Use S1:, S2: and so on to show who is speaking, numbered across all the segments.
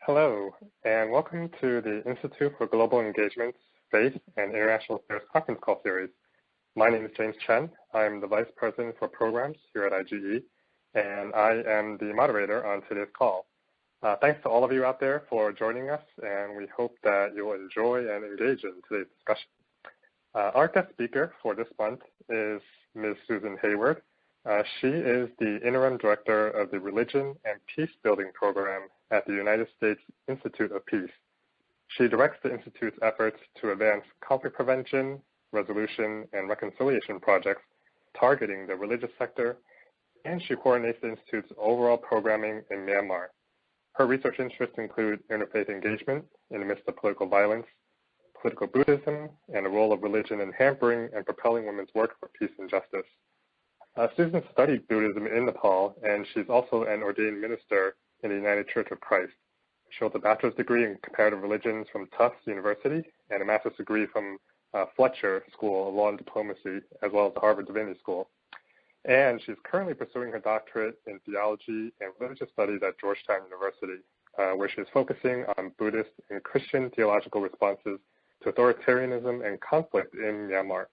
S1: Hello, and welcome to the Institute for Global Engagement's Faith and International Affairs Conference Call Series. My name is James Chen. I'm the Vice President for Programs here at IGE, and I am the moderator on today's call. Thanks to all of you out there for joining us, and we hope that you'll enjoy and engage in today's discussion. Our guest speaker for this month is Ms. Susan Hayward. She is the Interim Director of the Religion and Peace Building Program at the United States Institute of Peace. She directs the Institute's efforts to advance conflict prevention, resolution, and reconciliation projects targeting the religious sector, and she coordinates the Institute's overall programming in Myanmar. Her research interests include interfaith engagement in the midst of political violence, political Buddhism, and the role of religion in hampering and propelling women's work for peace and justice. Susan studied Buddhism in Nepal, and she's also an ordained minister in the United Church of Christ. She holds a bachelor's degree in comparative religions from Tufts University and a master's degree from Fletcher School of Law and Diplomacy, as well as the Harvard Divinity School. And she's currently pursuing her doctorate in theology and religious studies at Georgetown University, where she's focusing on Buddhist and Christian theological responses to authoritarianism and conflict in Myanmar.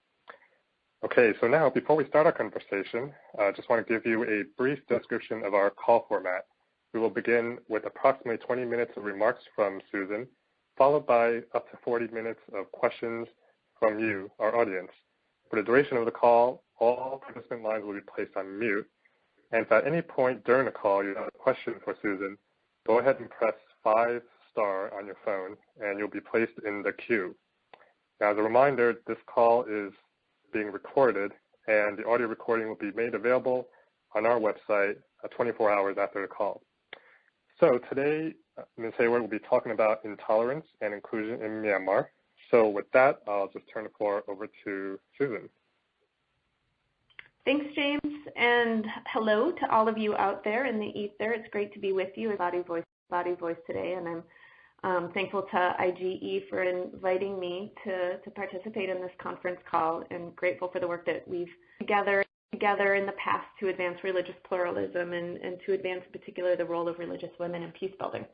S1: Okay, so now before we start our conversation, I just want to give you a brief description of our call format. We will begin with approximately 20 minutes of remarks from Susan, followed by up to 40 minutes of questions from you, our audience. For the duration of the call, all participant lines will be placed on mute. And if at any point during the call you have a question for Susan, go ahead and press 5* on your phone, and you'll be placed in the queue. Now, as a reminder, this call is being recorded, and the audio recording will be made available on our website 24 hours after the call. So today, Ms. Hayward will be talking about intolerance and inclusion in Myanmar. So with that, I'll just turn the floor over to Susan.
S2: Thanks, James, and hello to all of you out there in the ether. It's great to be with you at Body Voice today, and I'm thankful to IGE for inviting me to participate in this conference call, and grateful for the work that we've together in the past to advance religious pluralism and to advance in particular the role of religious women in peace building.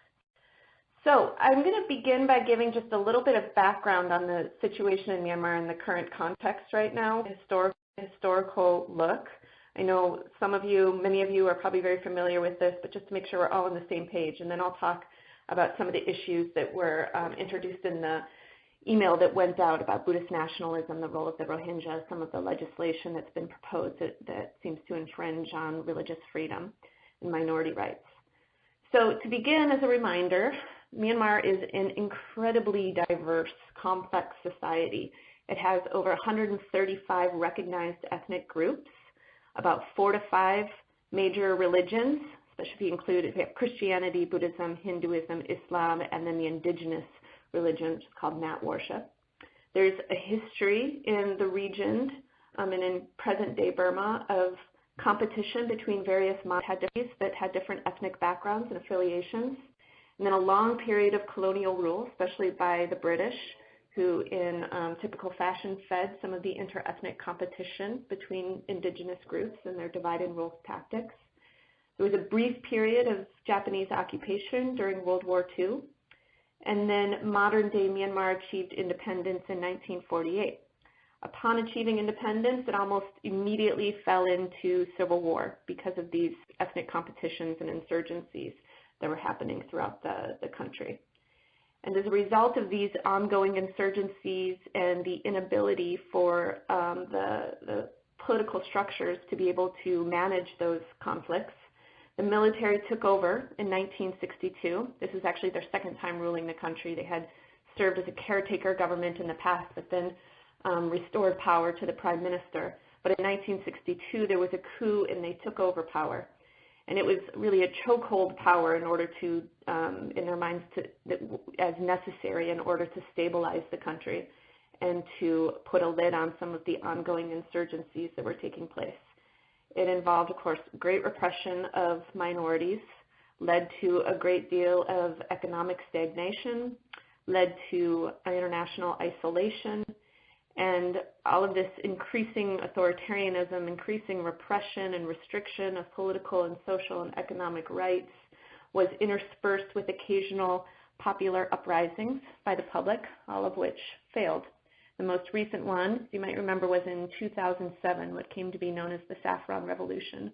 S2: So I'm going to begin by giving just a little bit of background on the situation in Myanmar and the current context right now, historical look. I know many of you are probably very familiar with this, but just to make sure we're all on the same page, and then I'll talk about some of the issues that were introduced in the email that went out about Buddhist nationalism, the role of the Rohingya, some of the legislation that's been proposed that seems to infringe on religious freedom and minority rights. So to begin, as a reminder, Myanmar is an incredibly diverse, complex society. It has over 135 recognized ethnic groups, about 4 to 5 major religions, especially if you include Christianity, Buddhism, Hinduism, Islam, and then the indigenous religion, which is called Nat worship. There's a history in the region and in present-day Burma of competition between various Mahadis that had different ethnic backgrounds and affiliations, and then a long period of colonial rule, especially by the British, who in typical fashion fed some of the inter-ethnic competition between indigenous groups and their divide and rule tactics. There was a brief period of Japanese occupation during World War II, and then modern-day Myanmar achieved independence in 1948. Upon achieving independence, it almost immediately fell into civil war because of these ethnic competitions and insurgencies that were happening throughout the country. And as a result of these ongoing insurgencies and the inability for the political structures to be able to manage those conflicts, the military took over in 1962. This is actually their second time ruling the country. They had served as a caretaker government in the past, but then restored power to the prime minister. But in 1962, there was a coup and they took over power. And it was really a chokehold power in order to, in their minds, as necessary in order to stabilize the country and to put a lid on some of the ongoing insurgencies that were taking place. It involved, of course, great repression of minorities, led to a great deal of economic stagnation, led to international isolation, and all of this increasing authoritarianism, increasing repression and restriction of political and social and economic rights, was interspersed with occasional popular uprisings by the public, all of which failed. The most recent one, you might remember, was in 2007, what came to be known as the Saffron Revolution,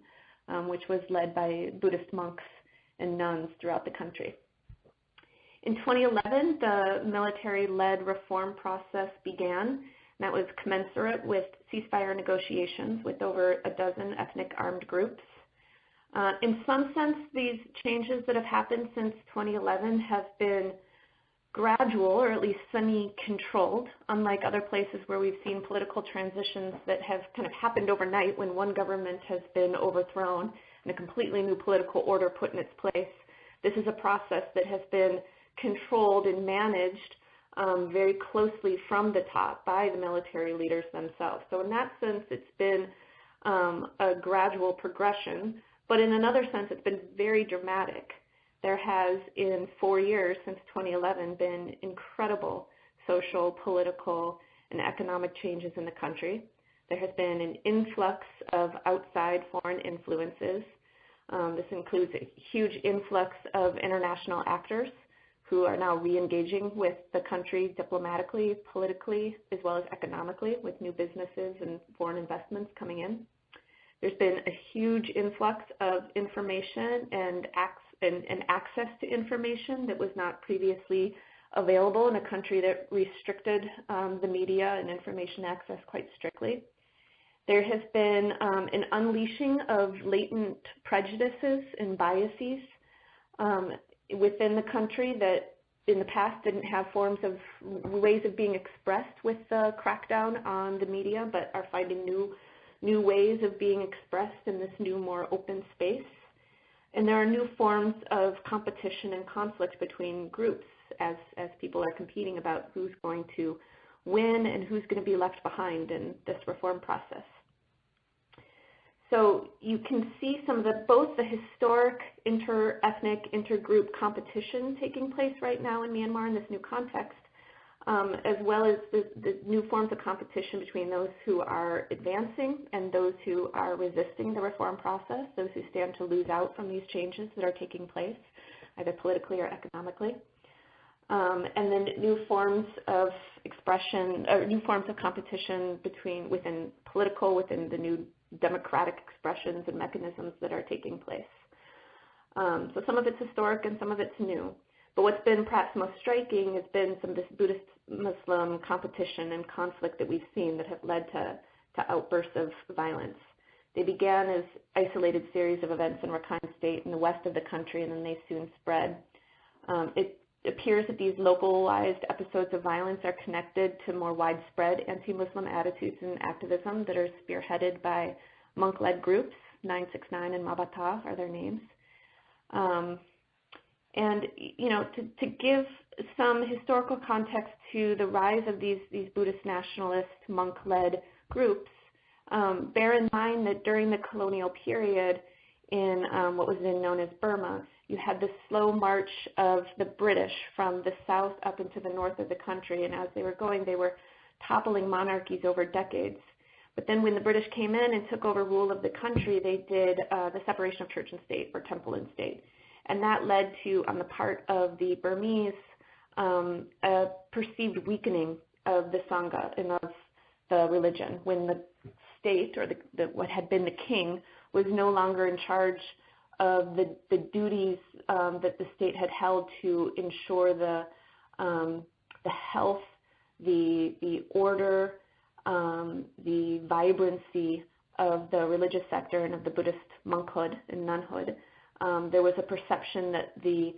S2: which was led by Buddhist monks and nuns throughout the country. In 2011, the military-led reform process began, and that was commensurate with ceasefire negotiations with over a dozen ethnic armed groups. In some sense, these changes that have happened since 2011 have been gradual, or at least semi-controlled, unlike other places where we've seen political transitions that have kind of happened overnight when one government has been overthrown and a completely new political order put in its place. This is a process that has been controlled and managed very closely from the top by the military leaders themselves. So in that sense, it's been a gradual progression, but in another sense, it's been very dramatic. There has, in 4 years since 2011, been incredible social, political, and economic changes in the country. There has been an influx of outside foreign influences. This includes a huge influx of international actors who are now re-engaging with the country diplomatically, politically, as well as economically, with new businesses and foreign investments coming in. There's been a huge influx of information and access to information that was not previously available in a country that restricted the media and information access quite strictly. There has been an unleashing of latent prejudices and biases within the country that in the past didn't have ways of being expressed with the crackdown on the media, but are finding new ways of being expressed in this new, more open space. And there are new forms of competition and conflict between groups as people are competing about who's going to win and who's going to be left behind in this reform process. So you can see both the historic inter-ethnic, intergroup competition taking place right now in Myanmar in this new context, as well as the new forms of competition between those who are advancing and those who are resisting the reform process, those who stand to lose out from these changes that are taking place, either politically or economically. And then new forms of expression, or new forms of competition within the new democratic expressions and mechanisms that are taking place. So some of it's historic and some of it's new. But what's been perhaps most striking has been some of this Buddhist-Muslim competition and conflict that we've seen that have led to outbursts of violence. They began as isolated series of events in Rakhine State in the west of the country, and then they soon spread. It appears that these localized episodes of violence are connected to more widespread anti-Muslim attitudes and activism that are spearheaded by monk-led groups. 969 and Mabata are their names. And, to give some historical context to the rise of these Buddhist nationalist monk-led groups, bear in mind that during the colonial period in what was then known as Burma, you had the slow march of the British from the south up into the north of the country, and as they were going, they were toppling monarchies over decades. But then when the British came in and took over rule of the country, they did the separation of church and state, or temple and state. And that led to, on the part of the Burmese, a perceived weakening of the Sangha and of the religion, when the state, or what had been the king, was no longer in charge of the duties that the state had held to ensure the health, the order, the vibrancy of the religious sector and of the Buddhist monkhood and nunhood. There was a perception that the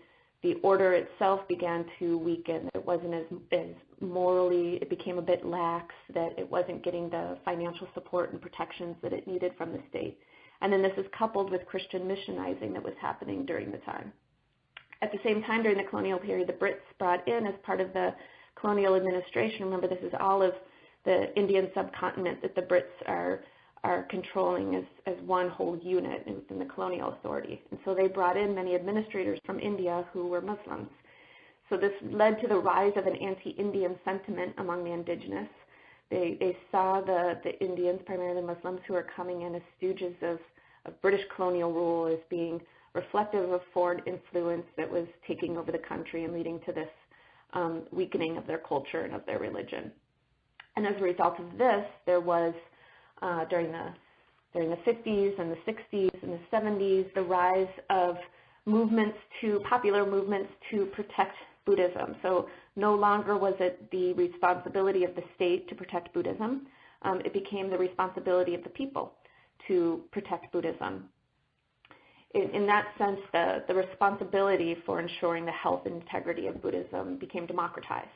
S2: order itself began to weaken. It wasn't as morally, it became a bit lax, that it wasn't getting the financial support and protections that it needed from the state. And then this is coupled with Christian missionizing that was happening during the time. At the same time, during the colonial period, the Brits brought in, as part of the colonial administration, remember this is all of the Indian subcontinent that the Brits are controlling as one whole unit within the colonial authority. And so they brought in many administrators from India who were Muslims. So this led to the rise of an anti-Indian sentiment among the indigenous. They saw the Indians, primarily Muslims, who are coming in as stooges of British colonial rule, as being reflective of foreign influence that was taking over the country and leading to this weakening of their culture and of their religion. And as a result of this, there was, during the 50s and the 60s and the 70s, the rise of popular movements to protect Buddhism. So no longer was it the responsibility of the state to protect Buddhism. It became the responsibility of the people to protect Buddhism. In that sense, the responsibility for ensuring the health and integrity of Buddhism became democratized.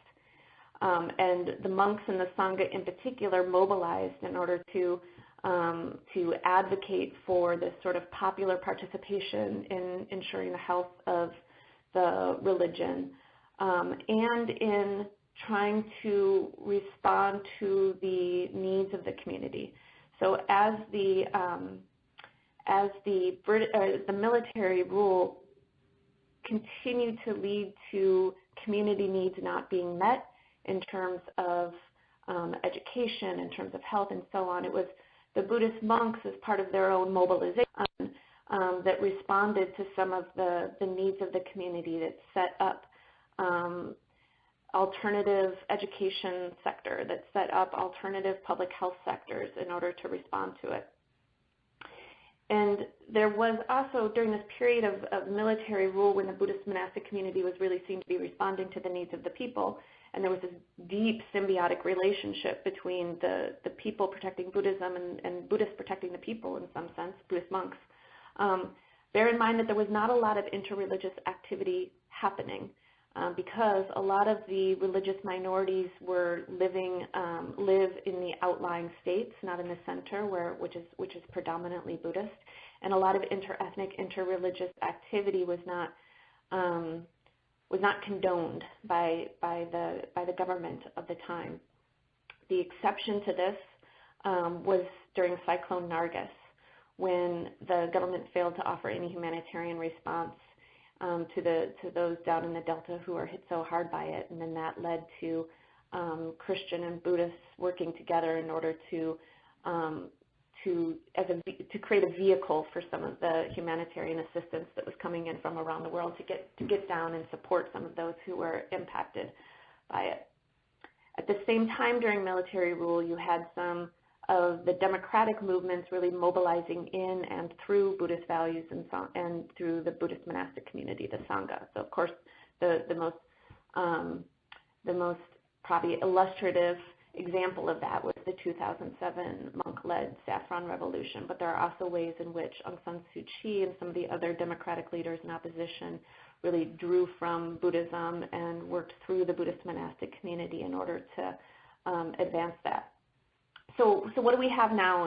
S2: And the monks and the Sangha in particular mobilized in order to advocate for this sort of popular participation in ensuring the health of the religion, and in trying to respond to the needs of the community. So as the military rule continued to lead to community needs not being met in terms of education, in terms of health, and so on, it was the Buddhist monks, as part of their own mobilization, that responded to some of the needs of the community, that set up alternative education sector, that set up alternative public health sectors in order to respond to it. And there was also, during this period of military rule, when the Buddhist monastic community was really seen to be responding to the needs of the people, and there was this deep symbiotic relationship between the people protecting Buddhism and Buddhists protecting the people, in some sense, Buddhist monks. Bear in mind that there was not a lot of interreligious activity happening, because a lot of the religious minorities live in the outlying states, not in the center, which is predominantly Buddhist, and a lot of interethnic, interreligious activity was not condoned by the government of the time. The exception to this was during Cyclone Nargis, when the government failed to offer any humanitarian response to those down in the Delta who are hit so hard by it, and then that led to Christian and Buddhists working together in order to create a vehicle for some of the humanitarian assistance that was coming in from around the world to get down and support some of those who were impacted by it. At the same time, during military rule, you had some of the democratic movements really mobilizing in and through Buddhist values and through the Buddhist monastic community, the Sangha. So, of course, the most probably illustrative example of that was the 2007 monk-led Saffron Revolution, but there are also ways in which Aung San Suu Kyi and some of the other democratic leaders in opposition really drew from Buddhism and worked through the Buddhist monastic community in order to advance that. So what do we have now,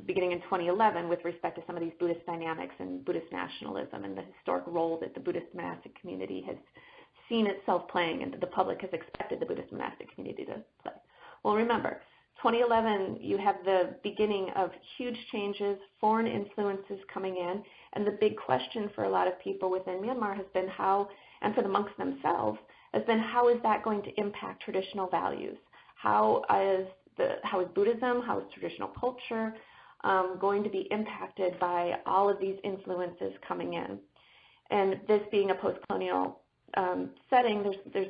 S2: beginning in 2011, with respect to some of these Buddhist dynamics and Buddhist nationalism and the historic role that the Buddhist monastic community has seen itself playing and that the public has expected the Buddhist monastic community to play? Well, remember, 2011, you have the beginning of huge changes, foreign influences coming in, and the big question for a lot of people within Myanmar has been how, and for the monks themselves, has been how is that going to impact traditional values? How is Buddhism, how is traditional culture going to be impacted by all of these influences coming in? And this being a post-colonial setting, there's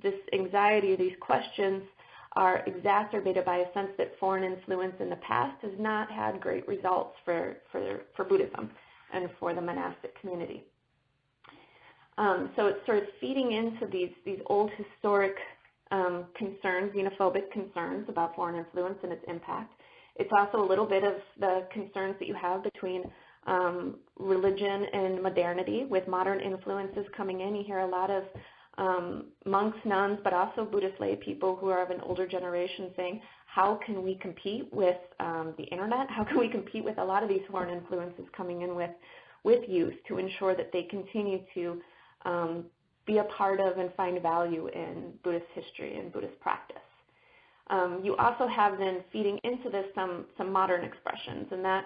S2: this anxiety, these questions are exacerbated by a sense that foreign influence in the past has not had great results for Buddhism and for the monastic community. So it's sort of feeding into these old historic concerns, xenophobic concerns about foreign influence and its impact. It's also a little bit of the concerns that you have between religion and modernity, with modern influences coming in. You hear a lot of monks, nuns, but also Buddhist lay people who are of an older generation saying, how can we compete with the internet? How can we compete with a lot of these foreign influences coming in with youth to ensure that they continue to be a part of and find value in Buddhist history and Buddhist practice? You also have then feeding into this some modern expressions, and that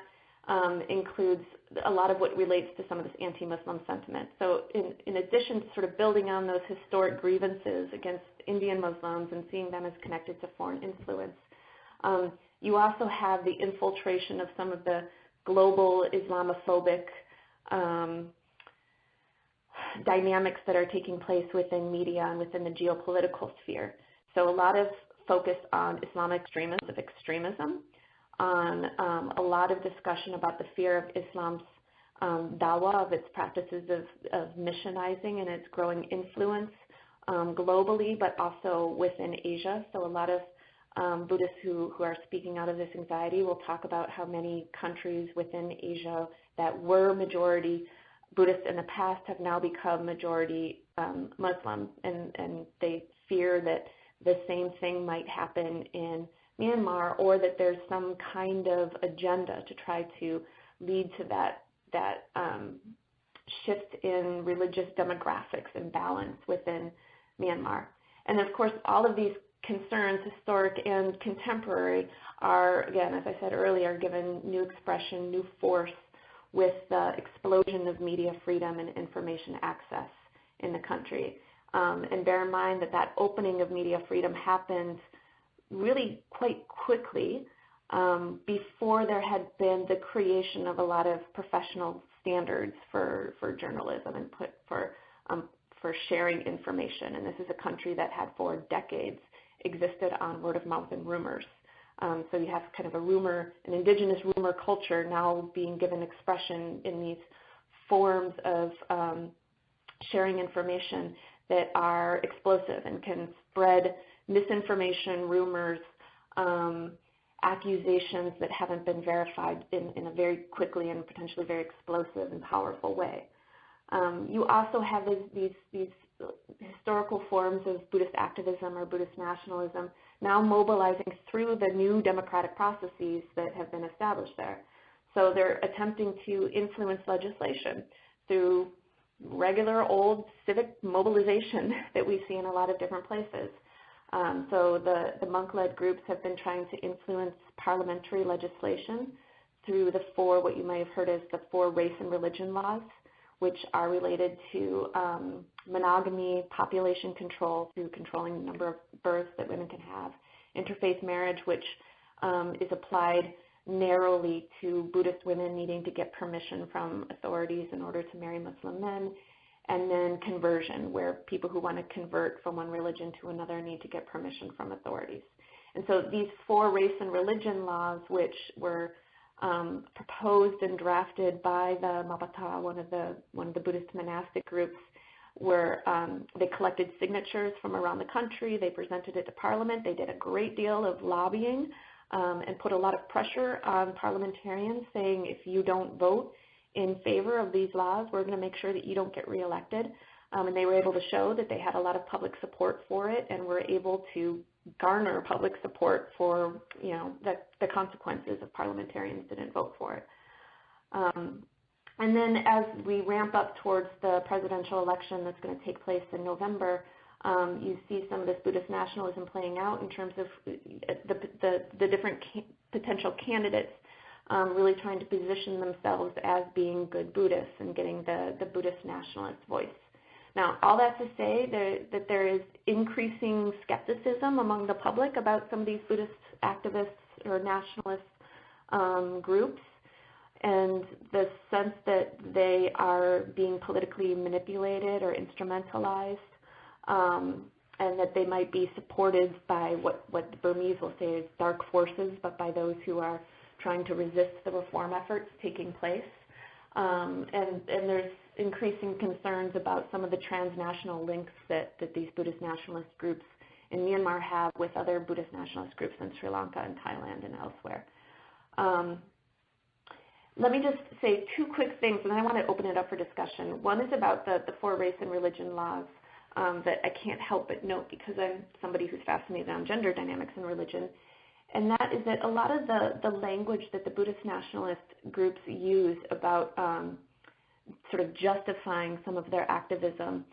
S2: includes a lot of what relates to some of this anti-Muslim sentiment. So in addition to sort of building on those historic grievances against Indian Muslims and seeing them as connected to foreign influence, you also have the infiltration of some of the global Islamophobic dynamics that are taking place within media and within the geopolitical sphere. So a lot of focus on Islamic extremism, on a lot of discussion about the fear of Islam's dawah, of its practices of missionizing and its growing influence globally, but also within Asia. So a lot of Buddhists who are speaking out of this anxiety will talk about how many countries within Asia that were majority Buddhist in the past have now become majority Muslim, and they fear that the same thing might happen in Myanmar, or that there's some kind of agenda to try to lead to that shift in religious demographics and balance within Myanmar. And of course, all of these concerns, historic and contemporary, are, again, as I said earlier, given new expression, new force with the explosion of media freedom and information access in the country. And bear in mind that that opening of media freedom happened really quite quickly before there had been the creation of a lot of professional standards for journalism and for sharing information. And this is a country that had for decades existed on word of mouth and rumors. So you have kind of an indigenous rumor culture now being given expression in these forms of sharing information that are explosive and can spread misinformation, rumors, accusations that haven't been verified in a very quickly and potentially very explosive and powerful way. You also have these historical forms of Buddhist activism or Buddhist nationalism now mobilizing through the new democratic processes that have been established there. So they're attempting to influence legislation through regular old civic mobilization that we see in a lot of different places. So the monk-led groups have been trying to influence parliamentary legislation through what you may have heard as the 4 race and religion laws, which are related to monogamy, population control through controlling the number of births that women can have, interfaith marriage, which is applied narrowly to Buddhist women needing to get permission from authorities in order to marry Muslim men, and then conversion, where people who want to convert from one religion to another need to get permission from authorities. And so these 4 race and religion laws, which were proposed and drafted by the Mapata, one of the Buddhist monastic groups, they collected signatures from around the country. They presented it to Parliament. They did a great deal of lobbying and put a lot of pressure on parliamentarians, saying if you don't vote in favor of these laws, we're going to make sure that you don't get reelected. And they were able to show that they had a lot of public support for it, and were able to garner public support for the consequences of parliamentarians that didn't vote for it. And then as we ramp up towards the presidential election that's going to take place in November, you see some of this Buddhist nationalism playing out in terms of the different potential candidates really trying to position themselves as being good Buddhists and getting the Buddhist nationalist voice. Now, all that to say that there is increasing skepticism among the public about some of these Buddhist activists or nationalist groups, and the sense that they are being politically manipulated or instrumentalized, and that they might be supported by what the Burmese will say is dark forces, but by those who are trying to resist the reform efforts taking place. And there's increasing concerns about some of the transnational links that these Buddhist nationalist groups in Myanmar have with other Buddhist nationalist groups in Sri Lanka and Thailand and elsewhere. Let me just say 2 quick things, and then I want to open it up for discussion. One is about the 4 race and religion laws that I can't help but note because I'm somebody who's fascinated on gender dynamics and religion. And that is that a lot of the language that the Buddhist nationalist groups use about sort of justifying some of their activism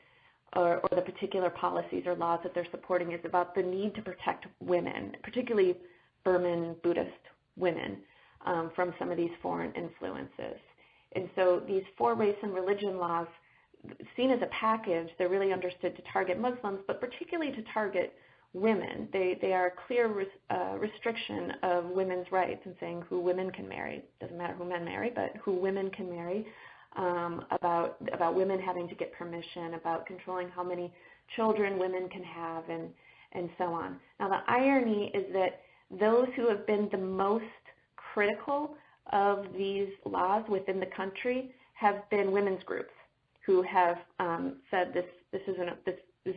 S2: or the particular policies or laws that they're supporting is about the need to protect women, particularly Burman Buddhist women, from some of these foreign influences. And so these 4 race and religion laws, seen as a package, they're really understood to target Muslims, but particularly to target women. They are a clear restriction of women's rights and saying who women can marry. Doesn't matter who men marry, but who women can marry. about women having to get permission, about controlling how many children women can have, and so on. Now, the irony is that those who have been the most critical of these laws within the country have been women's groups who have said this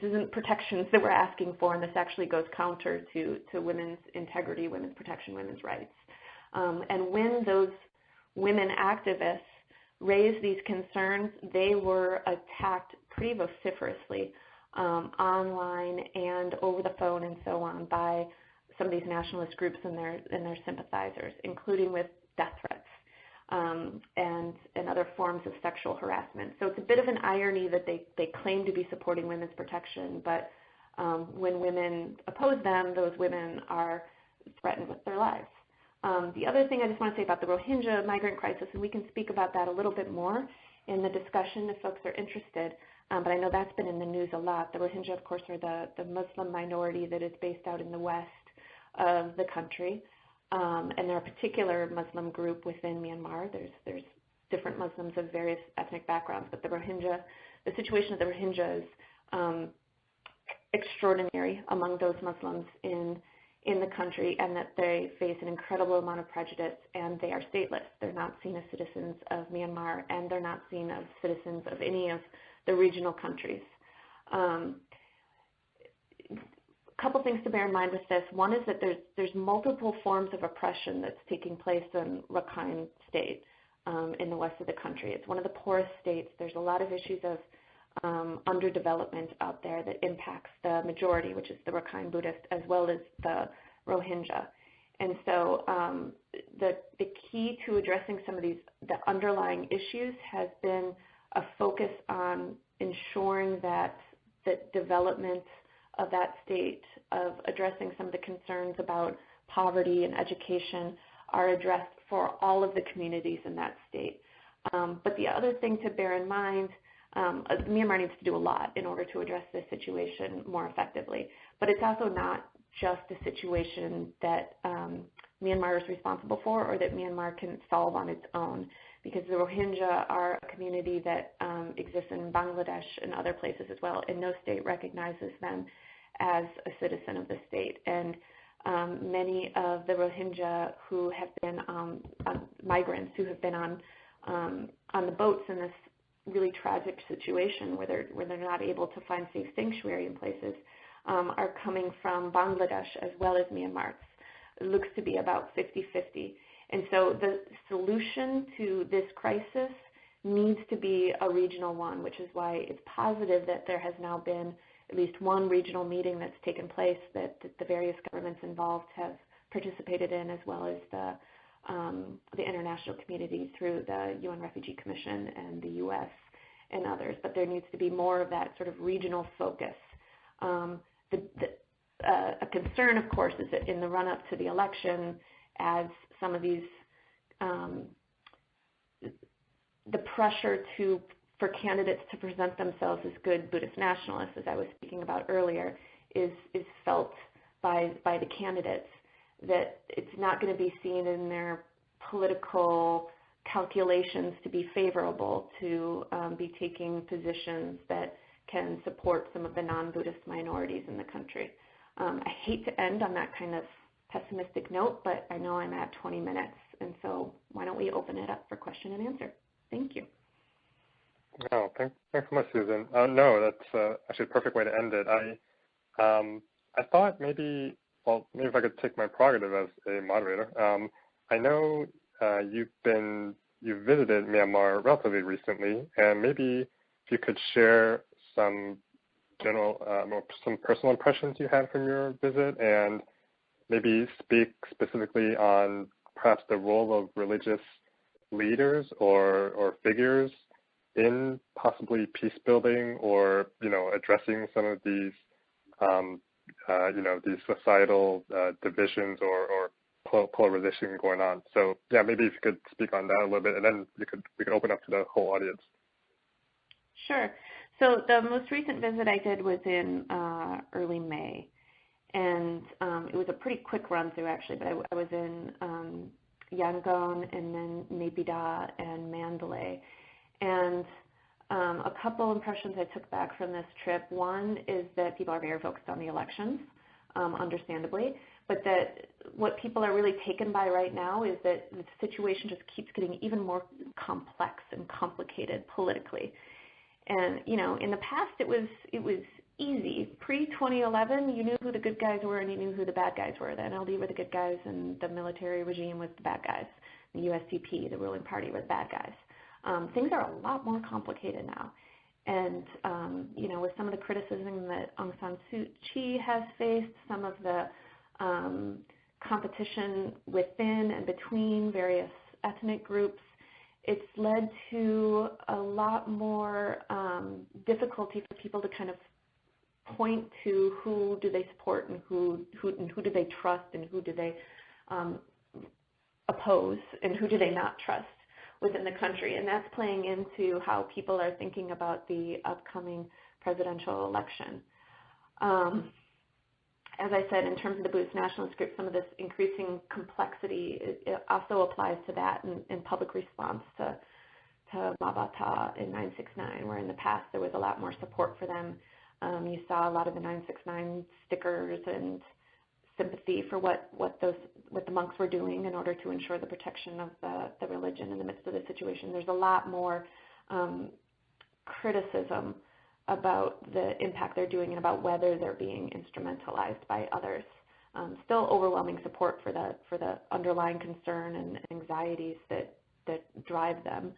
S2: isn't protections that we're asking for, and this actually goes counter to women's integrity, women's protection, women's rights. And when those women activists raised these concerns, they were attacked pretty vociferously online and over the phone and so on by some of these nationalist groups and their sympathizers, including with death threats and other forms of sexual harassment. So it's a bit of an irony that they claim to be supporting women's protection, but when women oppose them, those women are threatened with their lives. The other thing I just want to say about the Rohingya migrant crisis, and we can speak about that a little bit more in the discussion if folks are interested, but I know that's been in the news a lot. The Rohingya, of course, are the Muslim minority that is based out in the west of the country, and they're a particular Muslim group within Myanmar. There's different Muslims of various ethnic backgrounds, but the situation of the Rohingya is extraordinary among those Muslims in the country, and that they face an incredible amount of prejudice, and they are stateless. They're not seen as citizens of Myanmar, and they're not seen as citizens of any of the regional countries. A couple things to bear in mind with this. One is that there's multiple forms of oppression that's taking place in Rakhine State in the west of the country. It's one of the poorest states. There's a lot of issues of underdevelopment out there that impacts the majority, which is the Rakhine Buddhist, as well as the Rohingya. And so the key to addressing some of the underlying issues has been a focus on ensuring that the development of that state, of addressing some of the concerns about poverty and education, are addressed for all of the communities in that state. But the other thing to bear in mind, Myanmar needs to do a lot in order to address this situation more effectively. But it's also not just a situation that Myanmar is responsible for or that Myanmar can solve on its own, because the Rohingya are a community that exists in Bangladesh and other places as well, and no state recognizes them as a citizen of the state. And many of the Rohingya who have been migrants who have been on the boats in this really tragic situation where they're not able to find safe sanctuary in places are coming from Bangladesh as well as Myanmar. It looks to be about 50-50. And so the solution to this crisis needs to be a regional one, which is why it's positive that there has now been at least one regional meeting that's taken place that the various governments involved have participated in, as well as the international community through the UN Refugee Commission and the U.S. and others. But there needs to be more of that sort of regional focus. A concern, of course, is that in the run-up to the election, as some of these, the pressure for candidates to present themselves as good Buddhist nationalists, as I was speaking about earlier, is felt by the candidates, that it's not going to be seen in their political calculations to be favorable to be taking positions that can support some of the non-Buddhist minorities in the country. I hate to end on that kind of pessimistic note, but I know I'm at 20 minutes, and so why don't we open it up for question and answer? Thank you.
S1: Oh, thanks so much, Susan. No, that's actually a perfect way to end it. I thought maybe if I could take my prerogative as a moderator. I know you've visited Myanmar relatively recently, and maybe if you could share some some personal impressions you had from your visit, and maybe speak specifically on perhaps the role of religious leaders or figures in possibly peace building, or addressing some of these these societal divisions or polarization going on. So yeah, maybe if you could speak on that a little bit, and then we could open up to the whole audience.
S2: Sure. So the most recent visit I did was in early May, and it was a pretty quick run through actually. But I was in Yangon and then Naypyidaw and Mandalay, and couple impressions I took back from this trip. One is that people are very focused on the elections, understandably, but that what people are really taken by right now is that the situation just keeps getting even more complex and complicated politically. And, you know, in the past it was easy. Pre-2011, you knew who the good guys were and you knew who the bad guys were. The NLD were the good guys and the military regime was the bad guys. The USDP, the ruling party, were the bad guys. Things are a lot more complicated now. And, you know, with some of the criticism that Aung San Suu Kyi has faced, some of the competition within and between various ethnic groups, it's led to a lot more difficulty for people to kind of point to who do they support and who do they trust and who do they oppose and who do they not trust within the country. And that's playing into how people are thinking about the upcoming presidential election. As I said, in terms of the Buddhist nationalist group, some of this increasing complexity, it also applies to that in public response to Mabata in 969, where in the past there was a lot more support for them. You saw a lot of the 969 stickers and sympathy for what the monks were doing in order to ensure the protection of the religion in the midst of the situation. There's a lot more criticism about the impact they're doing and about whether they're being instrumentalized by others. Still overwhelming support for the underlying concern and anxieties that drive them,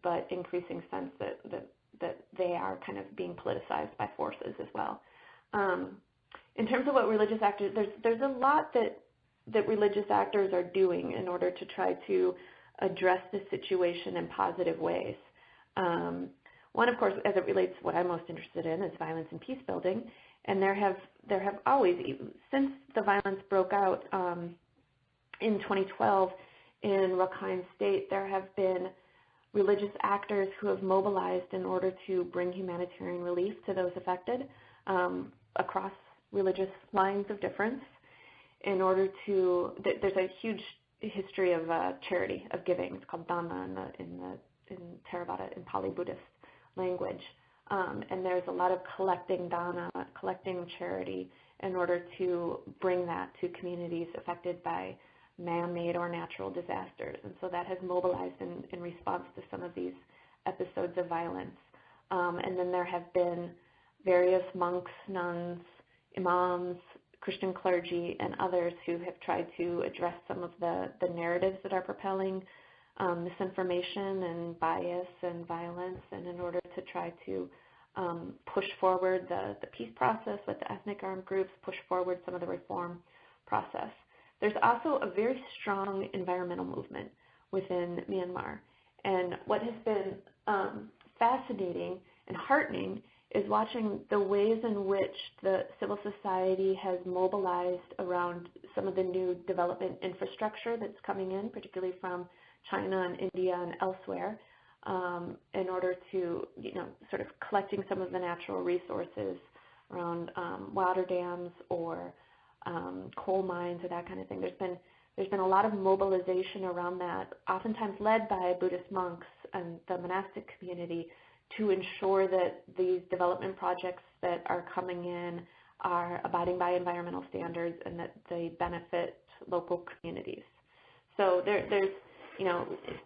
S2: but increasing sense that they are kind of being politicized by forces as well. In terms of what religious actors, there's a lot that religious actors are doing in order to try to address the situation in positive ways. One, of course, as it relates to what I'm most interested in, is violence and peace building. And there have always, since the violence broke out in 2012 in Rakhine State, there have been religious actors who have mobilized in order to bring humanitarian relief to those affected across religious lines of difference. In order to, there's a huge history of charity, of giving. It's called Dana in Theravada, in Pali Buddhist language. And there's a lot of collecting dana, collecting charity in order to bring that to communities affected by man-made or natural disasters. And so that has mobilized in response to some of these episodes of violence. And then there have been various monks, nuns, imams, Christian clergy, and others who have tried to address some of the narratives that are propelling misinformation and bias and violence, and in order to try to push forward the peace process with the ethnic armed groups, push forward some of the reform process. There's also a very strong environmental movement within Myanmar. And what has been fascinating and heartening is watching the ways in which the civil society has mobilized around some of the new development infrastructure that's coming in, particularly from China and India and elsewhere, in order to, sort of collecting some of the natural resources around water dams or coal mines or that kind of thing. There's been a lot of mobilization around that, oftentimes led by Buddhist monks and the monastic community, to ensure that these development projects that are coming in are abiding by environmental standards and that they benefit local communities. So there's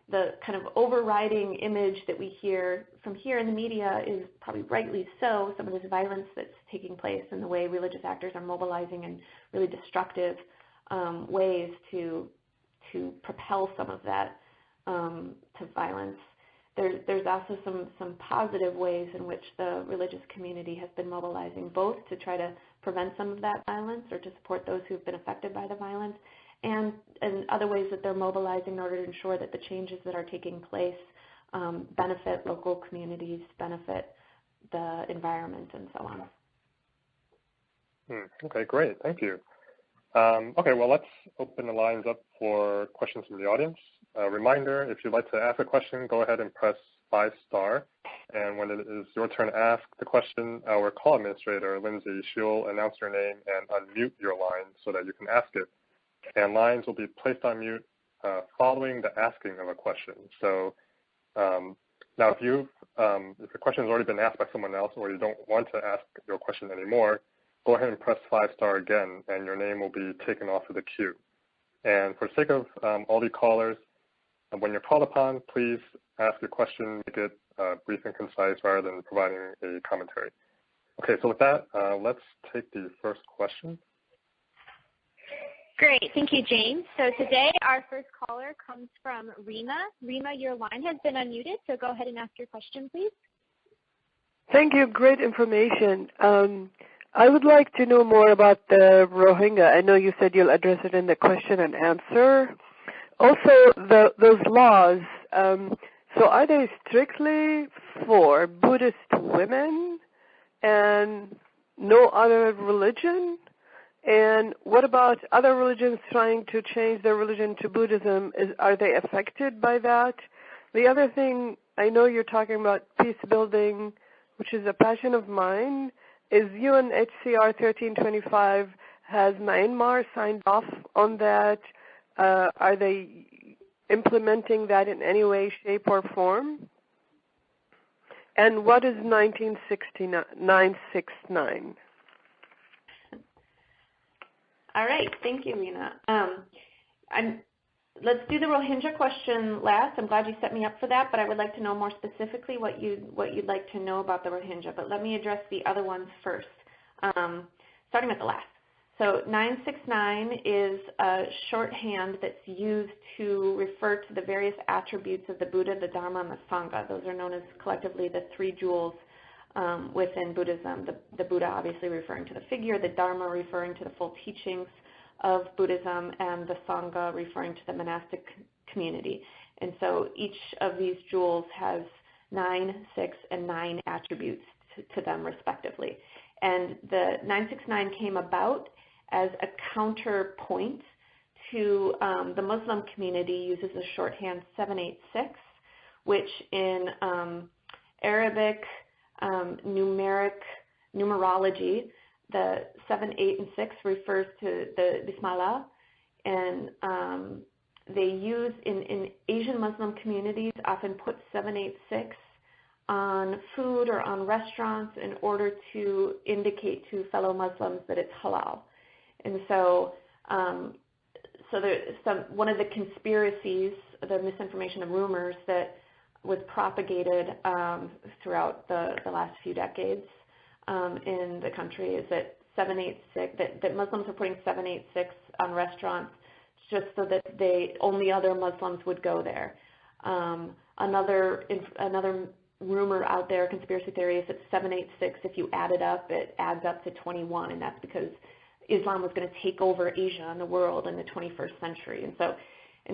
S2: the kind of overriding image that we hear from here in the media is probably rightly so, some of this violence that's taking place and the way religious actors are mobilizing in really destructive ways to propel some of that to violence. There's also some positive ways in which the religious community has been mobilizing, both to try to prevent some of that violence or to support those who've been affected by the violence, and other ways that they're mobilizing in order to ensure that the changes that are taking place benefit local communities, benefit the environment, and so on.
S1: Okay, great. Thank you. Okay, well, let's open the lines up for questions from the audience. A reminder, if you'd like to ask a question, go ahead and press 5 star. And when it is your turn to ask the question, our call administrator, Lindsay, she'll announce your name and unmute your line so that you can ask it. And lines will be placed on mute following the asking of a question. So now if you've if your question has already been asked by someone else or you don't want to ask your question anymore, go ahead and press 5-star again, and your name will be taken off of the queue. And for the sake of all the callers, when you're called upon, please ask your question, make it brief and concise rather than providing a commentary. Okay, so with that, let's take the first question.
S3: Great, thank you, James. So today our first caller comes from Rima. Rima, your line has been unmuted, so go ahead and ask your question, please.
S4: Thank you, great information. I would like to know more about the Rohingya. I know you said you'll address it in the question and answer. Also, those laws, so are they strictly for Buddhist women and no other religion? And what about other religions trying to change their religion to Buddhism? Are they affected by that? The other thing, I know you're talking about peace building, which is a passion of mine. Is UNHCR 1325, has Myanmar signed off on that? Are they implementing that in any way, shape, or form? And what is 969?
S2: All right, thank you, Rina. Let's do the Rohingya question last. I'm glad you set me up for that, but I would like to know more specifically what you'd like to know about the Rohingya. But let me address the other ones first, starting with the last. So 969 is a shorthand that's used to refer to the various attributes of the Buddha, the Dharma, and the Sangha. Those are known as collectively the three jewels within Buddhism. The Buddha obviously referring to the figure, the Dharma referring to the full teachings of Buddhism, and the Sangha referring to the monastic community. And so each of these jewels has 9, 6, and 9 attributes to them respectively. And the 969 came about as a counterpoint to the Muslim community uses the shorthand 786, which in Arabic numerology, the 7, 8, and 6 refers to the Bismillah, and they use in Asian Muslim communities often put 786 on food or on restaurants in order to indicate to fellow Muslims that it's halal. And so, one of the conspiracies, the misinformation and rumors that was propagated throughout the last few decades in the country is that 786, that Muslims are putting 786 on restaurants just so that only other Muslims would go there. Another rumor out there, conspiracy theory, is that 786, if you add it up, it adds up to 21, and that's because Islam was going to take over Asia and the world in the 21st century. And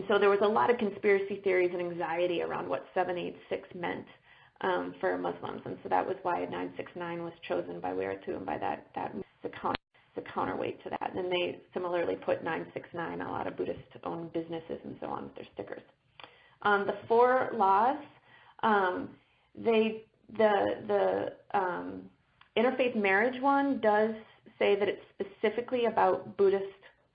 S2: so there was a lot of conspiracy theories and anxiety around what 786 meant for Muslims. And so that was why 969 was chosen by Weiratu, and by that the counterweight to that. And then they similarly put 969 on a lot of Buddhist-owned businesses and so on with their stickers. The 4 laws, the interfaith marriage one does say that it's specifically about Buddhist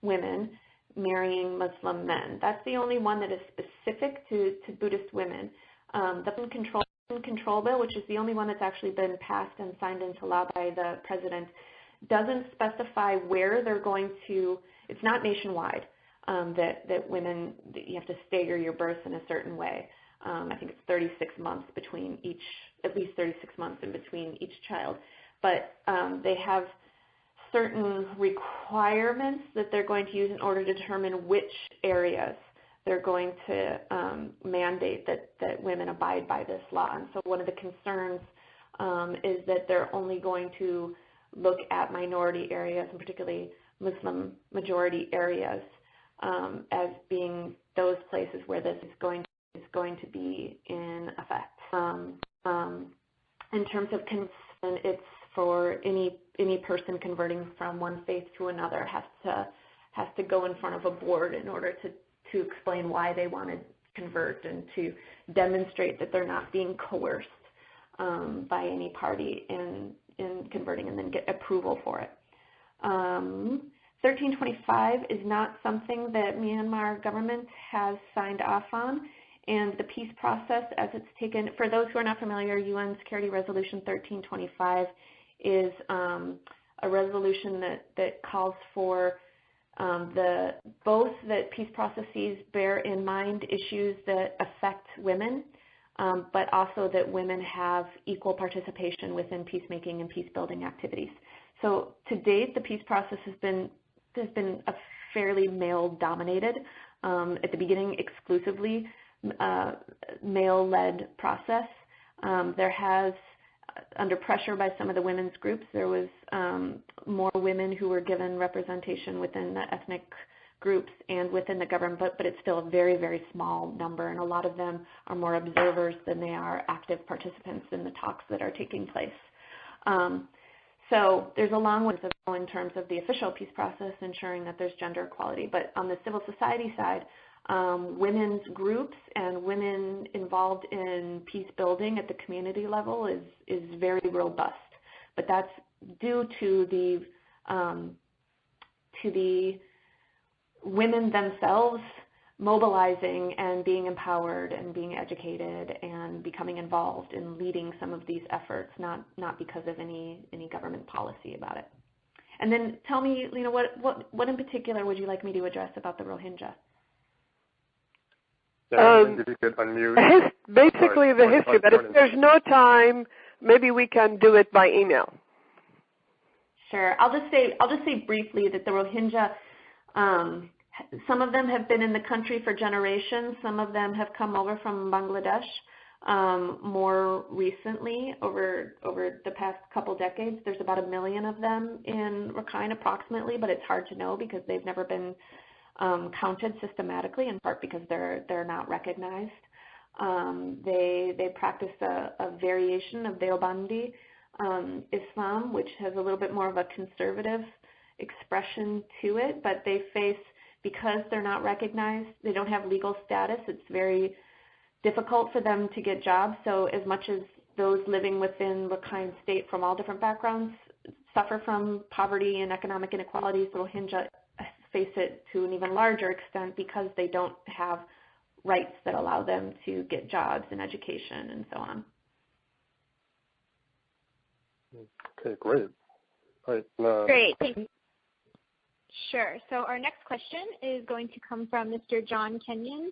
S2: women marrying Muslim men. That's the only one that is specific to Buddhist women. The control bill, which is the only one that's actually been passed and signed into law by the president, doesn't specify where they're going to. It's not nationwide that women, you have to stagger your births in a certain way. I think it's 36 months between each, at least 36 months in between each child. But they have certain requirements that they're going to use in order to determine which areas they're going to mandate that women abide by this law. And so one of the concerns is that they're only going to look at minority areas, and particularly Muslim majority areas, as being those places where this is going to be in effect. In terms of consent, it's for any person converting from one faith to another has to go in front of a board in order to explain why they want to convert and to demonstrate that they're not being coerced by any party in converting, and then get approval for it. 1325 is not something that Myanmar government has signed off on, and the peace process as it's taken. For those who are not familiar, UN Security Resolution 1325 is a resolution that calls for both that peace processes bear in mind issues that affect women, but also that women have equal participation within peacemaking and peace-building activities. So to date, the peace process has been a fairly male-dominated, at the beginning exclusively male-led process. There has, under pressure by some of the women's groups, there was more women who were given representation within the ethnic groups and within the government, but it's still a very, very small number, and a lot of them are more observers than they are active participants in the talks that are taking place. So there's a long way to go in terms of the official peace process, ensuring that there's gender equality. But on the civil society side, women's groups and women involved in peace building at the community level is very robust. But that's due to the women themselves mobilizing and being empowered and being educated and becoming involved in leading some of these efforts, not because of any government policy about it. And then tell me, Lena, what in particular would you like me to address about the Rohingya?
S1: If you could unmute.
S4: Basically the history, but if there's no time, maybe we can do it by email.
S2: Sure. I'll just say briefly that the Rohingya, some of them have been in the country for generations. Some of them have come over from Bangladesh more recently over the past couple decades. There's about 1 million of them in Rakhine approximately, but it's hard to know because they've never been counted systematically, in part because they're not recognized. They practice a variation of Deobandi Islam, which has a little bit more of a conservative expression to it, but they face, because they're not recognized, they don't have legal status, it's very difficult for them to get jobs. So as much as those living within Rakhine State from all different backgrounds suffer from poverty and economic inequalities, the Rohingya face it to an even larger extent because they don't have rights that allow them to get jobs and education and so on.
S1: Okay, great. All right,
S3: Great, thank you. Sure. So our next question is going to come from Mr. John Kenyon.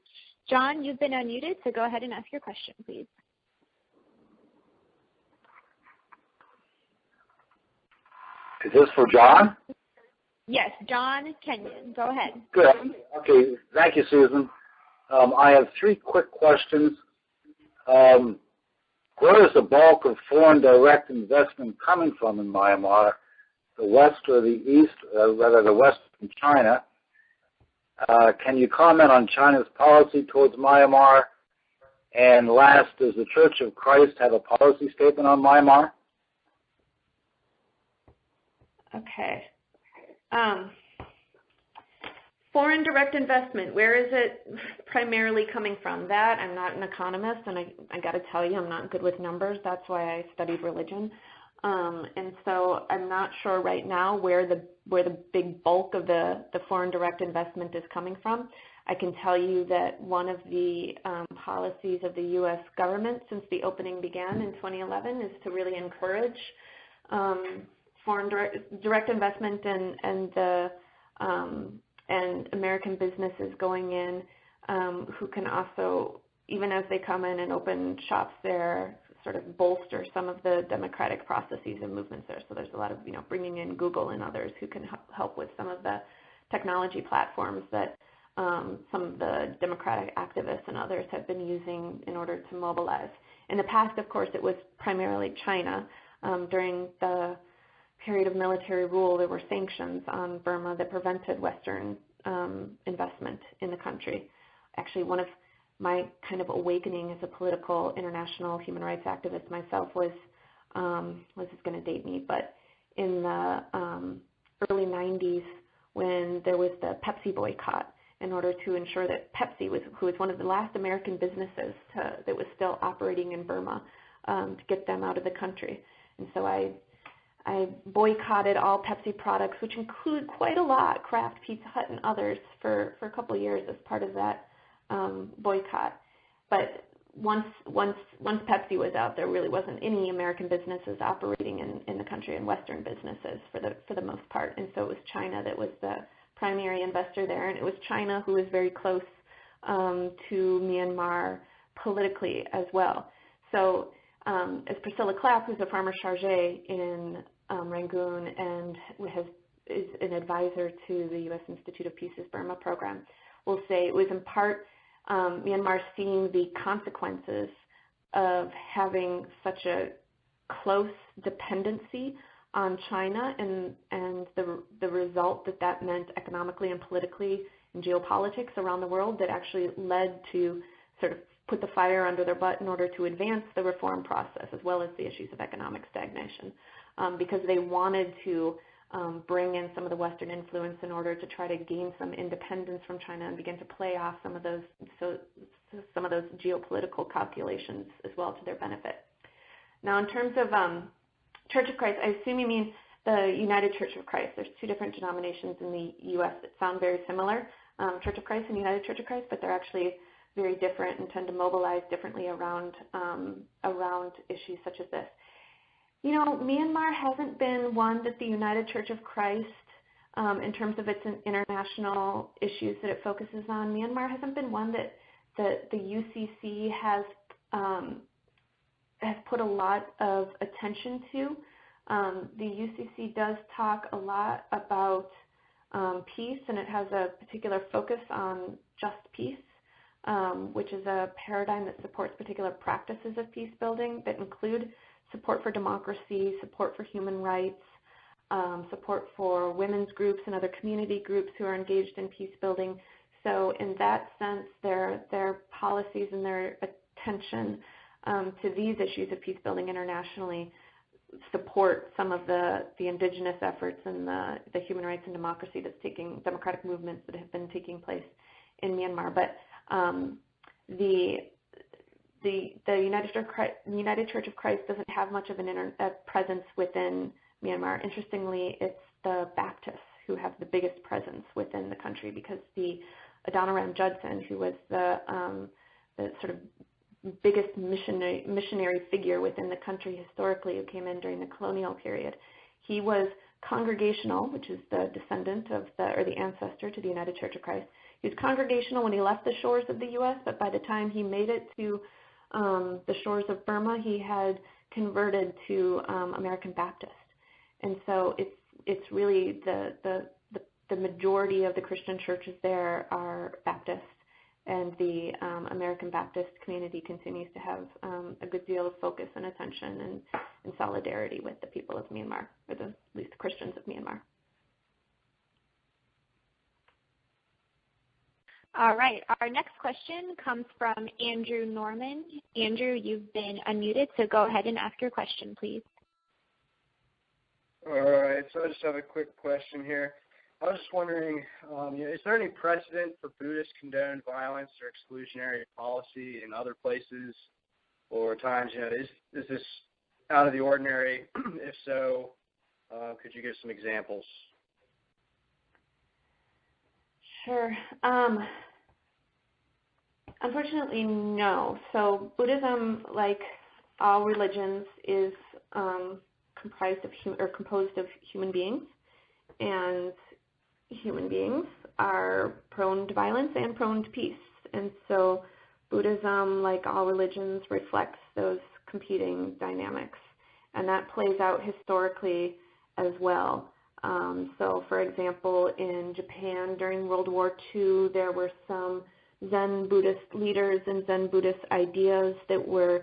S3: John, you've been unmuted, so go ahead and ask your question, please.
S5: Is this for John?
S3: Yes, John Kenyon. Go ahead.
S5: Good. Okay. Thank you, Susan. I have 3 quick questions. Where is the bulk of foreign direct investment coming from in Myanmar? The West or the East, rather the West from China? Can you comment on China's policy towards Myanmar? And last, does the Church of Christ have a policy statement on Myanmar?
S2: Okay. Foreign direct investment, where is it primarily coming from? That, I'm not an economist, and I got to tell you, I'm not good with numbers. That's why I studied religion. And so I'm not sure right now where the big bulk of the foreign direct investment is coming from. I can tell you that one of the policies of the U.S. government since the opening began in 2011 is to really encourage foreign direct investment and American businesses going in who can also, even as they come in and open shops there, sort of bolster some of the democratic processes and movements there. So there's a lot of, bringing in Google and others who can help with some of the technology platforms that some of the democratic activists and others have been using in order to mobilize. In the past, of course, it was primarily China. During the period of military rule, there were sanctions on Burma that prevented Western investment in the country. Actually, one of my kind of awakening as a political international human rights activist myself was this is going to date me, but in the early 90s when there was the Pepsi boycott in order to ensure that Pepsi, who was one of the last American businesses that was still operating in Burma, to get them out of the country. And so I boycotted all Pepsi products, which include quite a lot, Kraft, Pizza Hut, and others, for a couple of years as part of that boycott. but once Pepsi was out, there really wasn't any American businesses operating in the country, and Western businesses for the most part. And so it was China that was the primary investor there, and it was China who was very close to Myanmar politically as well. So as Priscilla Clapp, who's a farmer chargé in Rangoon and is an advisor to the U.S. Institute of Peace's Burma program, will say it was in part Myanmar seeing the consequences of having such a close dependency on China and the result that meant economically and politically and geopolitics around the world that actually led to sort of put the fire under their butt in order to advance the reform process as well as the issues of economic stagnation, because they wanted to bring in some of the Western influence in order to try to gain some independence from China and begin to play off some of those geopolitical calculations as well to their benefit. Now, in terms of Church of Christ, I assume you mean the United Church of Christ. There's two different denominations in the U.S. that sound very similar, Church of Christ and United Church of Christ, but they're actually very different and tend to mobilize differently around issues such as this. You know, Myanmar hasn't been one that the United Church of Christ, in terms of its international issues that it focuses on, Myanmar hasn't been one that the UCC has put a lot of attention to. The UCC does talk a lot about peace, and it has a particular focus on just peace, which is a paradigm that supports particular practices of peace building that include support for democracy, support for human rights, support for women's groups and other community groups who are engaged in peace building. So in that sense, their policies and their attention to these issues of peace building internationally support some of the indigenous efforts and the human rights and democratic movements that have been taking place in Myanmar. But the United Church of Christ doesn't have much of a presence within Myanmar. Interestingly, it's the Baptists who have the biggest presence within the country, because the Adoniram Judson, who was the sort of biggest missionary figure within the country historically, who came in during the colonial period, he was Congregational, which is the descendant of the ancestor to the United Church of Christ. He was Congregational when he left the shores of the U.S., but by the time he made it to the shores of Burma, he had converted to American Baptist. And so it's really the majority of the Christian churches there are Baptist, and the American Baptist community continues to have a good deal of focus and attention and solidarity with the people of Myanmar, or at least the Christians of Myanmar.
S3: All right, our next question comes from Andrew Norman. Andrew, you've been unmuted, so go ahead and ask your question, please.
S6: All right, so I just have a quick question here. I was just wondering, is there any precedent for Buddhist condoned violence or exclusionary policy in other places or times? Is this out of the ordinary? If so, could you give some examples?
S2: Sure. Unfortunately, no. So Buddhism, like all religions, is composed of human beings, and human beings are prone to violence and prone to peace. And so Buddhism, like all religions, reflects those competing dynamics, and that plays out historically as well. So, for example, in Japan during World War II, there were some Zen Buddhist leaders and Zen Buddhist ideas that were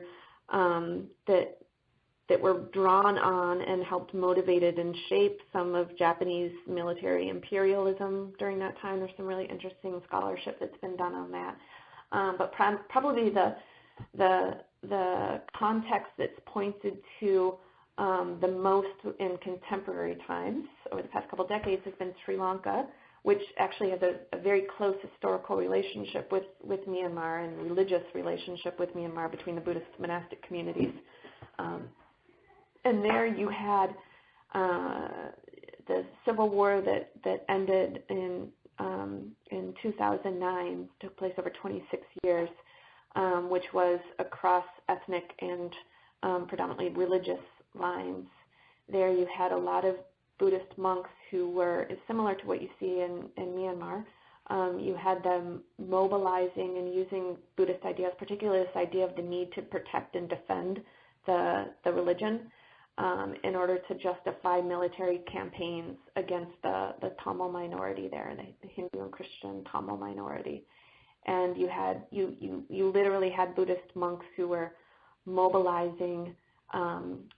S2: drawn on and helped motivated and shape some of Japanese military imperialism during that time. There's some really interesting scholarship that's been done on that. But probably the context that's pointed to the most in contemporary times over the past couple decades has been Sri Lanka, which actually has a very close historical relationship with Myanmar and religious relationship with Myanmar between the Buddhist monastic communities. And there you had the civil war that ended in 2009, took place over 26 years. which was across ethnic and predominantly religious lines. There you had a lot of Buddhist monks who were similar to what you see in Myanmar. You had them mobilizing and using Buddhist ideas, particularly this idea of the need to protect and defend the religion in order to justify military campaigns against the Tamil minority there, the Hindu and Christian Tamil minority. And you literally had Buddhist monks who were mobilizing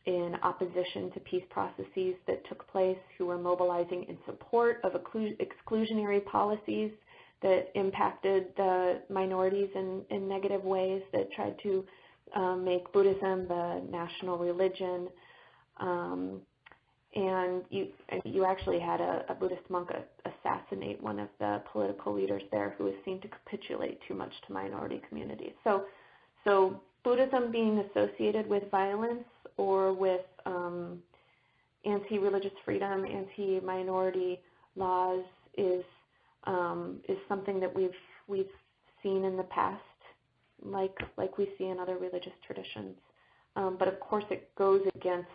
S2: in opposition to peace processes that took place, who were mobilizing in support of exclusionary policies that impacted the minorities in negative ways, that tried to make Buddhism the national religion. And you actually had a Buddhist monk assassinate one of the political leaders there who was seen to capitulate too much to minority communities. So Buddhism being associated with violence or with anti-religious freedom, anti-minority laws is something that we've seen in the past, like we see in other religious traditions. But of course, it goes against,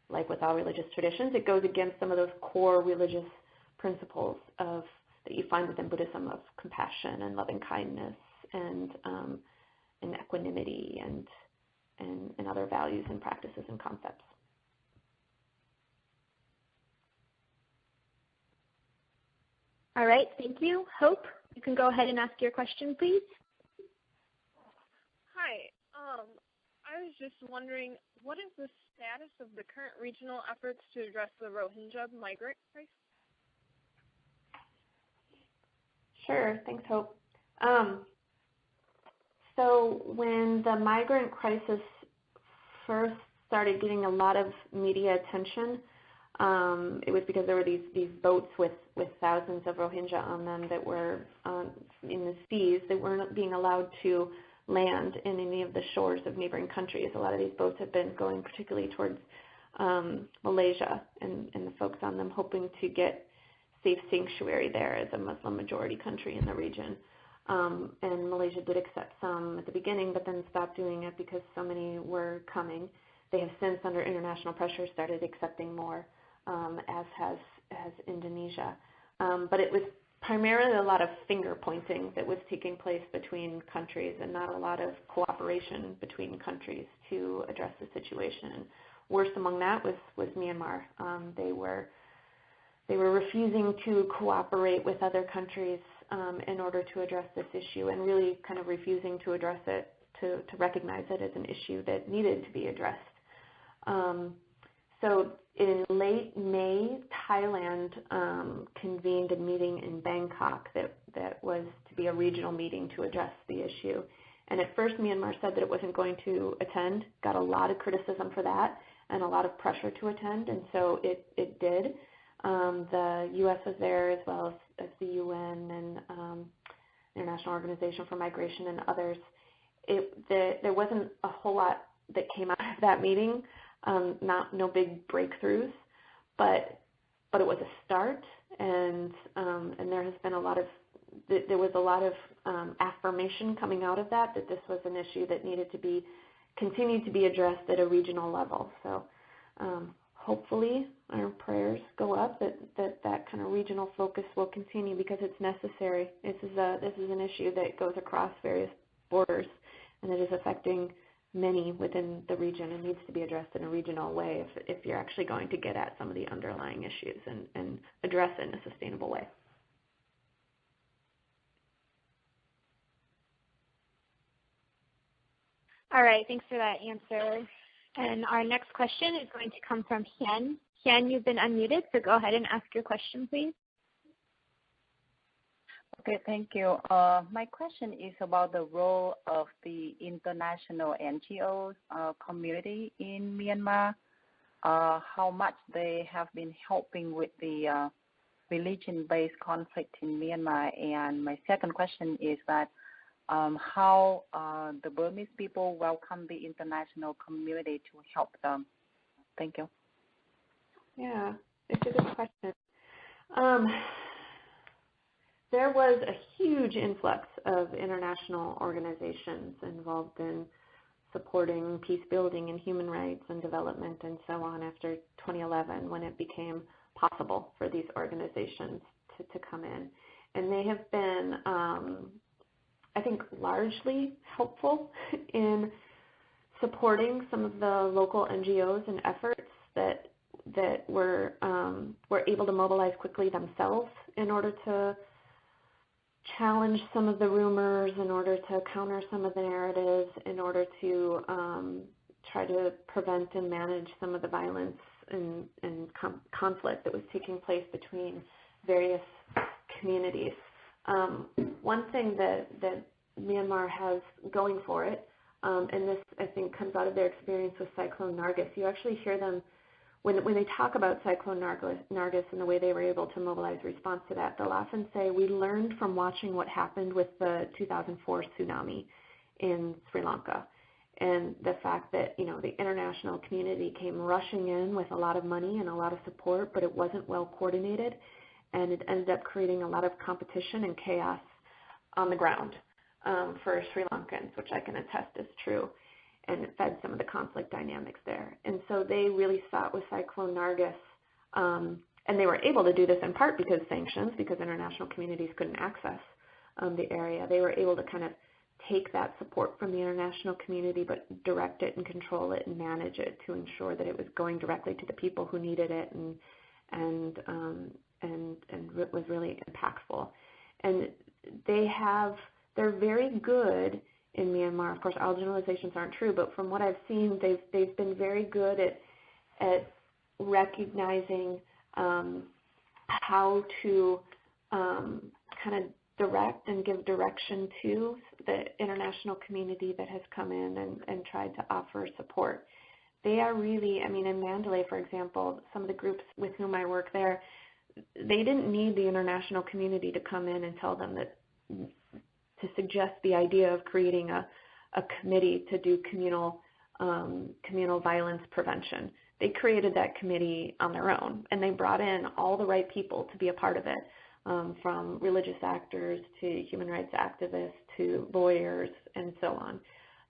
S2: like with all religious traditions, it goes against some of those core religious principles that you find within Buddhism of compassion and loving kindness and equanimity and other values and practices and concepts.
S3: All right, thank you. Hope, you can go ahead and ask your question, please.
S7: Hi. I was just wondering, what is the status of the current regional efforts to address the Rohingya migrant crisis?
S2: Sure, thanks, Hope. So when the migrant crisis first started getting a lot of media attention, it was because there were these boats with thousands of Rohingya on them that were in the seas that weren't being allowed to land in any of the shores of neighboring countries. A lot of these boats have been going particularly towards Malaysia and the folks on them hoping to get safe sanctuary there as a Muslim majority country in the region. And Malaysia did accept some at the beginning, but then stopped doing it because so many were coming. They have since, under international pressure, started accepting more, as has Indonesia. But it was primarily a lot of finger pointing that was taking place between countries and not a lot of cooperation between countries to address the situation. Worst among that was Myanmar. They were refusing to cooperate with other countries in order to address this issue, and really kind of refusing to address it, to recognize it as an issue that needed to be addressed. So in late May, Thailand convened a meeting in Bangkok that was to be a regional meeting to address the issue. And at first, Myanmar said that it wasn't going to attend, got a lot of criticism for that and a lot of pressure to attend, and so it did. The U.S. was there, as well as the UN and International Organization for Migration and others. There wasn't a whole lot that came out of that meeting. No big breakthroughs, but it was a start, and there has been there was a lot of affirmation coming out of that this was an issue that needed to continue to be addressed at a regional level. So hopefully our prayers go up that kind of regional focus will continue, because it's necessary. This is an issue that goes across various borders, and it is affecting many within the region and needs to be addressed in a regional way if you're actually going to get at some of the underlying issues and address it in a sustainable way.
S3: All right, thanks for that answer. And our next question is going to come from Hyun. Hyun, you've been unmuted, so go ahead and ask your question, please.
S8: Okay, thank you. My question is about the role of the international NGOs community in Myanmar, how much they have been helping with the religion-based conflict in Myanmar. And my second question is that how the Burmese people welcome the international community to help them. Thank you.
S2: Yeah, it's a good question. there was a huge influx of international organizations involved in supporting peace building and human rights and development and so on after 2011, when it became possible for these organizations to come in. And they have been, I think, largely helpful in supporting some of the local NGOs and efforts that were able to mobilize quickly themselves in order to challenge some of the rumors, in order to counter some of the narratives, in order to try to prevent and manage some of the violence and conflict that was taking place between various communities. One thing that Myanmar has going for it, and this I think comes out of their experience with Cyclone Nargis, you actually hear them when they talk about Cyclone Nargis and the way they were able to mobilize response to that, they'll often say, we learned from watching what happened with the 2004 tsunami in Sri Lanka. And the fact that, the international community came rushing in with a lot of money and a lot of support, but it wasn't well coordinated, and it ended up creating a lot of competition and chaos on the ground for Sri Lankans, which I can attest is true. And it fed some of the conflict dynamics there. And so they really saw it with Cyclone Nargis, and they were able to do this in part because sanctions, because international communities couldn't access the area. They were able to kind of take that support from the international community, but direct it and control it and manage it to ensure that it was going directly to the people who needed it, and it was really impactful. And they're very good in Myanmar. Of course, all generalizations aren't true, but from what I've seen, they've been very good at recognizing how to kind of direct and give direction to the international community that has come in and tried to offer support. They are really, in Mandalay, for example, some of the groups with whom I work there, they didn't need the international community to come in and tell them to suggest the idea of creating a committee to do communal violence prevention. They created that committee on their own, and they brought in all the right people to be a part of it, from religious actors to human rights activists to lawyers and so on.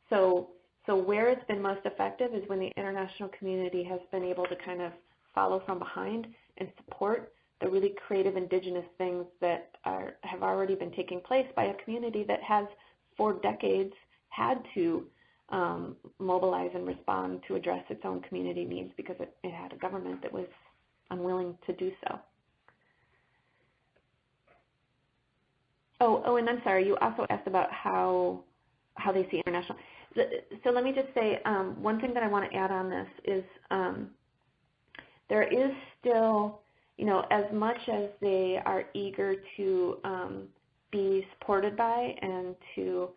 S2: So where it's been most effective is when the international community has been able to kind of follow from behind and support the really creative indigenous things that have already been taking place by a community that has for decades had to mobilize and respond to address its own community needs because it had a government that was unwilling to do so. Oh, and I'm sorry, you also asked about how they see international. So let me just say, one thing that I want to add on this is there is still, as much as they are eager to be supported by and to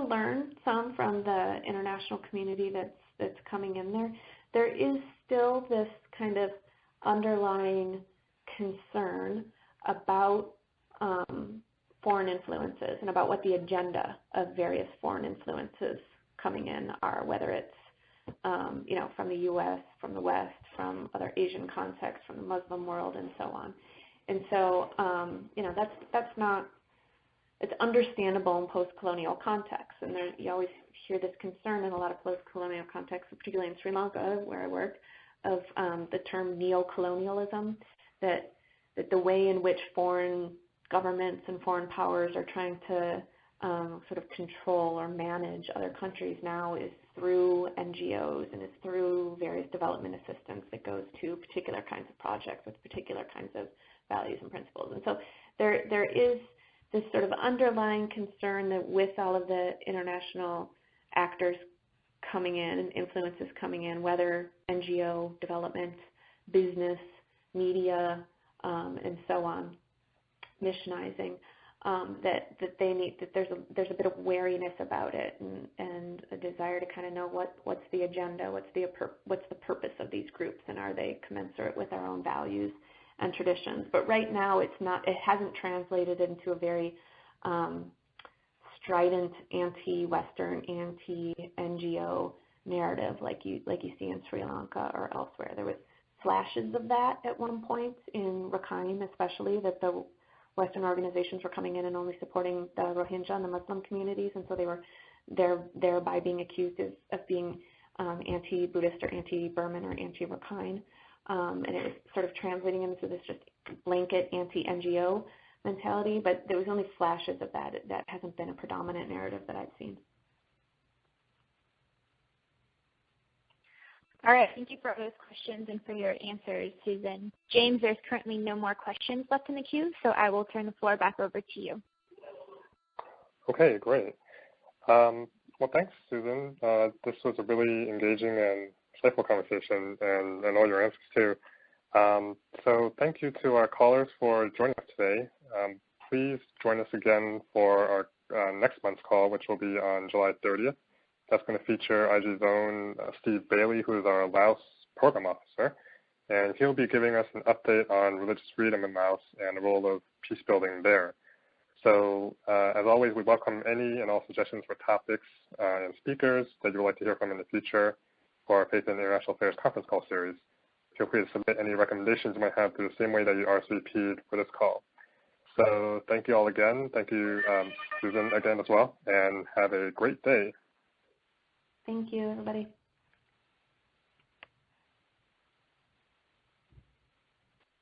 S2: learn some from the international community that's coming in there, there is still this kind of underlying concern about foreign influences and about what the agenda of various foreign influences coming in are, whether it's from the U.S., from the West, from other Asian contexts, from the Muslim world, and so on. And so, that's not, it's understandable in post-colonial contexts. And you always hear this concern in a lot of post-colonial contexts, particularly in Sri Lanka, where I work, of the term neo-colonialism, that the way in which foreign governments and foreign powers are trying to sort of control or manage other countries now is through NGOs and is through various development assistance that goes to particular kinds of projects with particular kinds of values and principles. And so there is this sort of underlying concern that with all of the international actors coming in and influences coming in, whether NGO, development, business, media, and so on, missionizing, that there's a bit of wariness about it and a desire to kind of know what's the agenda, what's the purpose of these groups, and are they commensurate with our own values and traditions. But right now it hasn't translated into a very strident anti-Western, anti-NGO narrative like you see in Sri Lanka or elsewhere. There was flashes of that at one point in Rakhine, especially, that the Western organizations were coming in and only supporting the Rohingya and the Muslim communities, and so they were thereby being accused of being anti-Buddhist or anti-Burman or anti-Rakhine, and it was sort of translating into this just blanket anti-NGO mentality, but there was only flashes of that. That hasn't been a predominant narrative that I've seen.
S3: All right, thank you for those questions and for your answers, Susan. James, there's currently no more questions left in the queue, so I will turn the floor back over to you.
S1: Okay, great. Well, thanks, Susan. This was a really engaging and insightful conversation, and all your answers too. So thank you to our callers for joining us today. Please join us again for our next month's call, which will be on July 30th. That's going to feature IG's own Steve Bailey, who is our Laos program officer, and he'll be giving us an update on religious freedom in Laos and the role of peace building there. So as always, we welcome any and all suggestions for topics and speakers that you would like to hear from in the future for our Faith and International Affairs conference call series. Feel free to submit any recommendations you might have through the same way that you RSVP'd for this call. So thank you all again. Thank you, Susan, again as well, and have a great day.
S2: Thank you, everybody.